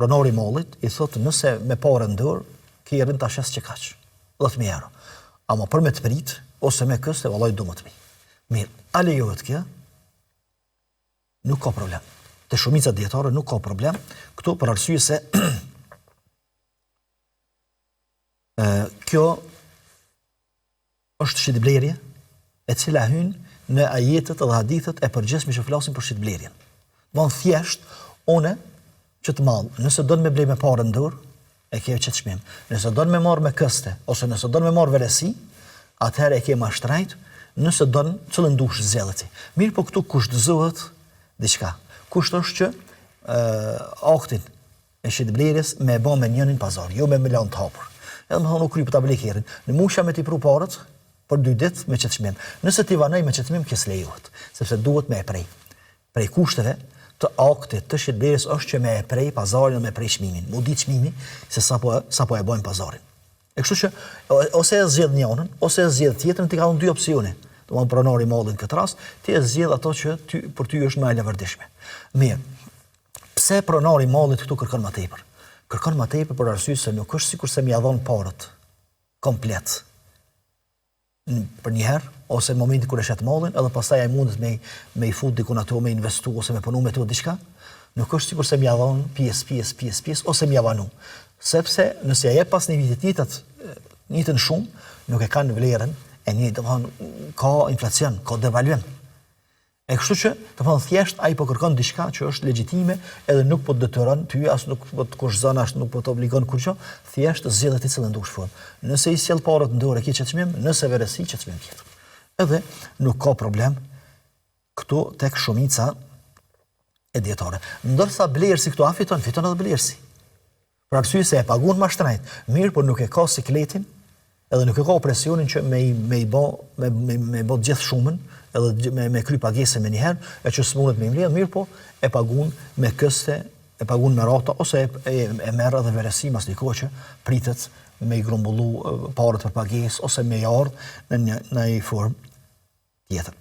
pronari i mallit i thotë nëse me parë në dorë, ke rrin ta shes që kaq. 10.000 euro. Ama për me të prit ose me këste vallai do më të mi. Mirë, a lejohet kjo? Nuk ka problem. Te shumica dietare nuk ka problem. Këtu për arsye se kjo është shitblerje e cila hyn në ajetet dhe hadithet e përgjithshme që flasin për shitblerjen. Von thjesht une që të mall, nëse don me blej me parë në dorë, e ke që të çmim. Nëse don me marr me këste ose nëse don me marr veresi, atëherë e ke mashtrajt, nëse don cëllën dush zelleti. Mirë, po këtu kushtëzohet diçka. Kusht është që aktin e shitblerjes me bë me njënin pazar, jo me lan të hapur. Edhe më thonë u kry për ta blekërin. Në musha me ti pru parët për 2 ditë me qetësmim. Nëse ti vanoj me qetësmim, kjo s'lejohet, sepse duhet me e prej. Prej kushteve të aktit të shitblerjes është që me e prej pazarin dhe me prej çmimin. Mu di çmimi se sapo e bojnë pazarin. E kështu që ose e zgjedh njërin, ose e zgjedh tjetrën, ti ka 2 opsione. Domthonë pronari i mallit në këtë rast, ti e zgjedh ato që për ty është më e lavdëshme. Mirë. Pse pronari i mallit këtu kërkon më tepër? Kërkon më tepër për arsye se nuk është sikur se më ia dhon parët komplet. Për një herë ose në momentin kur e shet mallin, edhe pastaj ai mundet me i fut diku ato, me investu ose me punu me to diçka. Nuk është sikur se më ia dhon pjesë ose më ia vanu. Sepse nëse ja jep pas një viti njëtën shumë, nuk e kanë vlerën e një, domethënë ka inflacion, ka devaluim. E kështu që, domethënë thjesht ai po kërkon diçka që është legjitime, edhe nuk po të detyron ty, as nuk po të kushzon, as nuk po të obligon kurrë, thjesht zgjedh ti cilën dush fund. Nëse i sjell parët në dorë ke çmim, nëse veresi çmim tjetër. Edhe nuk ka problem këtu tek shumica e dietare. Ndërsa blersi këtu fiton edhe blersi. Për arsye se e paguan mashtrajt, mirë, por nuk e ka sikletin, edhe nuk e ka presionin që me bë gjithë shumën, edhe me kry pagese me njëherë, e që s'mundet me imledh, mirë, po e pagun me këste, e pagun me rata, ose e merr edhe veresi mas një kohë që pritet me i grumbullu parët për pagesë, ose me i ardhë në një formë tjetër.